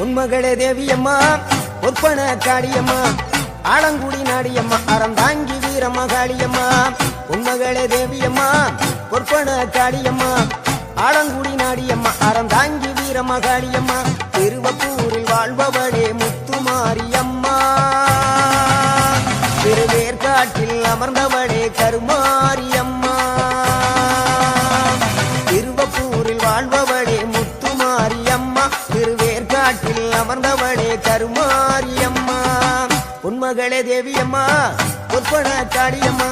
உன்மகளே தேவியம்மா ஒப்பன காளியம்மா ஆலங்குடி நாடியம்மா அறந்தாங்கி வீரம்மா காளியம்மா உன்மகளே தேவியம்மா ஒப்பன காளியம்மா ஆலங்குடி நாடியம்மா அறந்தாங்கி வீரம்மா காளியம்மா திருவப்பூரில் வாழ்பவளே முத்துமாரியம்மா திருவேற்காட்டில் அமர்ந்தவளே கருமாரியம்மா திருவப்பூரில் வாழ்பவளே முத்துமாரியம்மா திருவேற்காட்டில் அமர்ந்தவளே கருமாரியம்மா உன்மகளே தேவியம்மா ஒப்பன காளியம்மா